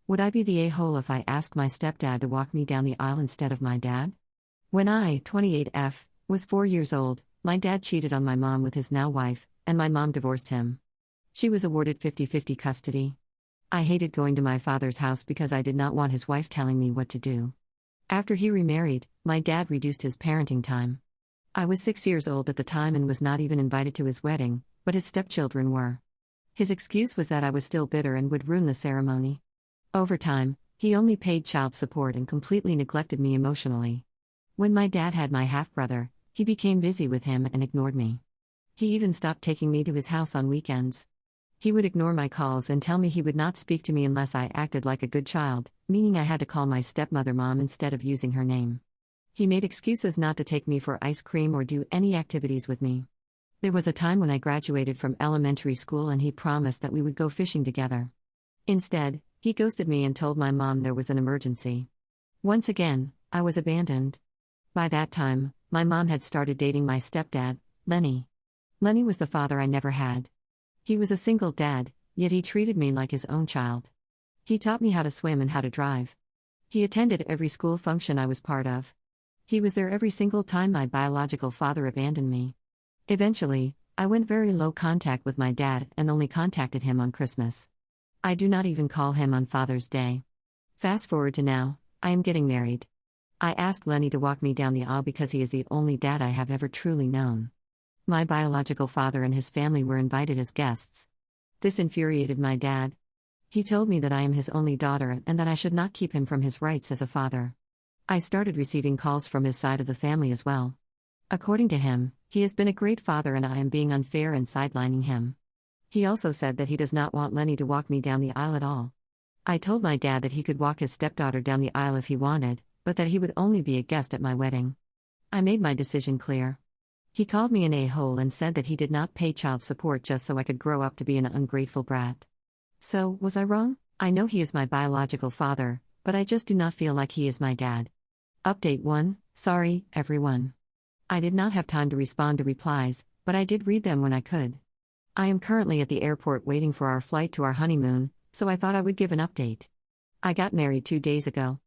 Would I be the a-hole if I asked my stepdad to walk me down the aisle instead of my dad? When I, 28F, was 4 years old, my dad cheated on my mom with his now wife, and my mom divorced him. She was awarded 50-50 custody. I hated going to my father's house because I did not want his wife telling me what to do. After he remarried, my dad reduced his parenting time. I was 6 years old at the time and was not even invited to his wedding, but his stepchildren were. His excuse was that I was still bitter and would ruin the ceremony. Over time, he only paid child support and completely neglected me emotionally. When my dad had my half-brother, he became busy with him and ignored me. He even stopped taking me to his house on weekends. He would ignore my calls and tell me he would not speak to me unless I acted like a good child, meaning I had to call my stepmother mom instead of using her name. He made excuses not to take me for ice cream or do any activities with me. There was a time when I graduated from elementary school and he promised that we would go fishing together. Instead, he ghosted me and told my mom there was an emergency. Once again, I was abandoned. By that time, my mom had started dating my stepdad, Lenny. Lenny was the father I never had. He was a single dad, yet he treated me like his own child. He taught me how to swim and how to drive. He attended every school function I was part of. He was there every single time my biological father abandoned me. Eventually, I went very low contact with my dad and only contacted him on Christmas. I do not even call him on Father's Day. Fast forward to now, I am getting married. I asked Lenny to walk me down the aisle because he is the only dad I have ever truly known. My biological father and his family were invited as guests. This infuriated my dad. He told me that I am his only daughter and that I should not keep him from his rights as a father. I started receiving calls from his side of the family as well. According to him, he has been a great father and I am being unfair and sidelining him. He also said that he does not want Lenny to walk me down the aisle at all. I told my dad that he could walk his stepdaughter down the aisle if he wanted, but that he would only be a guest at my wedding. I made my decision clear. He called me an a-hole and said that he did not pay child support just so I could grow up to be an ungrateful brat. So, was I wrong? I know he is my biological father, but I just do not feel like he is my dad. Update 1, sorry, everyone. I did not have time to respond to replies, but I did read them when I could. I am currently at the airport waiting for our flight to our honeymoon, so I thought I would give an update. I got married 2 days ago.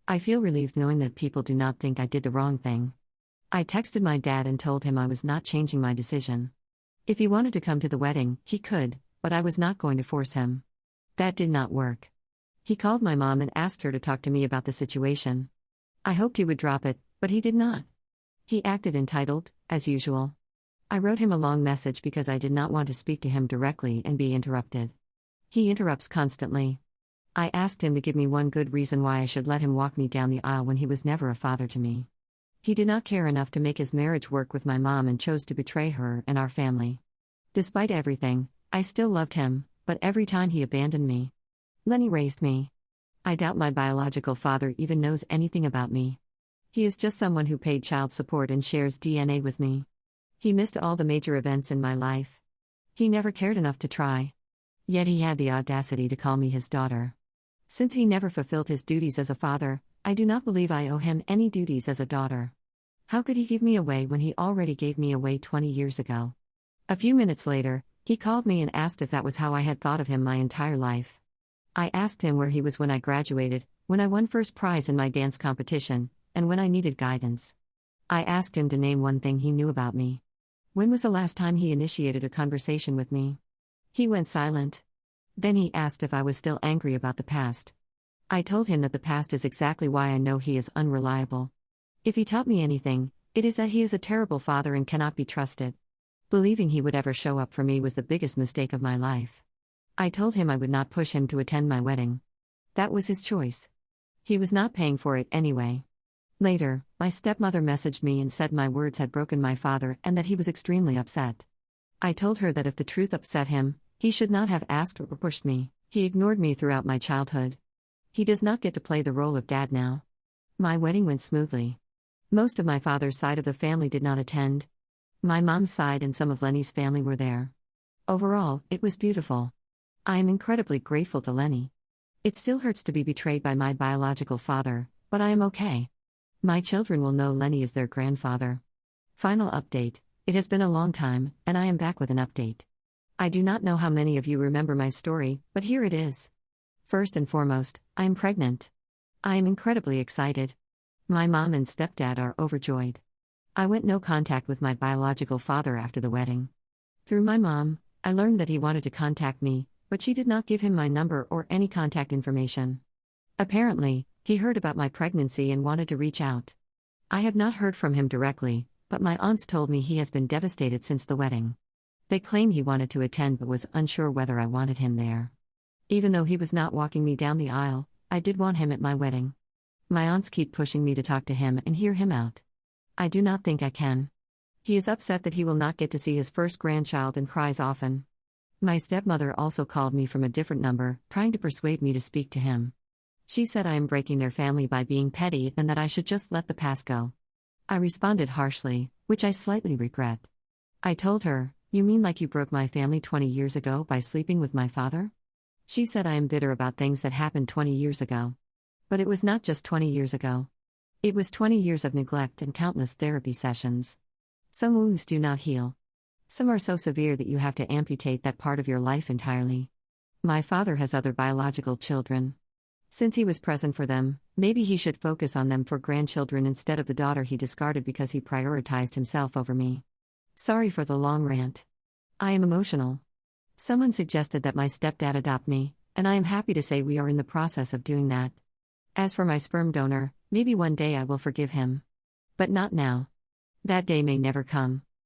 I feel relieved knowing that people do not think I did the wrong thing. I texted my dad and told him I was not changing my decision. If he wanted to come to the wedding, he could, but I was not going to force him. That did not work. He called my mom and asked her to talk to me about the situation. I hoped he would drop it, but he did not. He acted entitled, as usual. I wrote him a long message because I did not want to speak to him directly and be interrupted. He interrupts constantly. I asked him to give me one good reason why I should let him walk me down the aisle when he was never a father to me. He did not care enough to make his marriage work with my mom and chose to betray her and our family. Despite everything, I still loved him, but every time he abandoned me. Lenny raised me. I doubt my biological father even knows anything about me. He is just someone who paid child support and shares DNA with me. He missed all the major events in my life. He never cared enough to try. Yet he had the audacity to call me his daughter. Since he never fulfilled his duties as a father, I do not believe I owe him any duties as a daughter. How could he give me away when he already gave me away 20 years ago? A few minutes later, he called me and asked if that was how I had thought of him my entire life. I asked him where he was when I graduated, when I won first prize in my dance competition, and when I needed guidance. I asked him to name one thing he knew about me. When was the last time he initiated a conversation with me? He went silent. Then he asked if I was still angry about the past. I told him that the past is exactly why I know he is unreliable. If he taught me anything, it is that he is a terrible father and cannot be trusted. Believing he would ever show up for me was the biggest mistake of my life. I told him I would not push him to attend my wedding. That was his choice. He was not paying for it anyway. Later, my stepmother messaged me and said my words had broken my father and that he was extremely upset. I told her that if the truth upset him, he should not have asked or pushed me. He ignored me throughout my childhood. He does not get to play the role of dad now. My wedding went smoothly. Most of my father's side of the family did not attend. My mom's side and some of Lenny's family were there. Overall, it was beautiful. I am incredibly grateful to Lenny. It still hurts to be betrayed by my biological father, but I am okay. My children will know Lenny is their grandfather. Final update: it has been a long time, and I am back with an update. I do not know how many of you remember my story, but here it is. First and foremost, I am pregnant. I am incredibly excited. My mom and stepdad are overjoyed. I went no contact with my biological father after the wedding. Through my mom, I learned that he wanted to contact me, but she did not give him my number or any contact information. Apparently, he heard about my pregnancy and wanted to reach out. I have not heard from him directly, but my aunts told me he has been devastated since the wedding. They claim he wanted to attend but was unsure whether I wanted him there. Even though he was not walking me down the aisle, I did want him at my wedding. My aunts keep pushing me to talk to him and hear him out. I do not think I can. He is upset that he will not get to see his first grandchild and cries often. My stepmother also called me from a different number, trying to persuade me to speak to him. She said I am breaking their family by being petty and that I should just let the past go. I responded harshly, which I slightly regret. I told her, "You mean like you broke my family 20 years ago by sleeping with my father?" She said I am bitter about things that happened 20 years ago. But it was not just 20 years ago. It was 20 years of neglect and countless therapy sessions. Some wounds do not heal. Some are so severe that you have to amputate that part of your life entirely. My father has other biological children. Since he was present for them, maybe he should focus on them for grandchildren instead of the daughter he discarded because he prioritized himself over me. Sorry for the long rant. I am emotional. Someone suggested that my stepdad adopt me, and I am happy to say we are in the process of doing that. As for my sperm donor, maybe one day I will forgive him. But not now. That day may never come.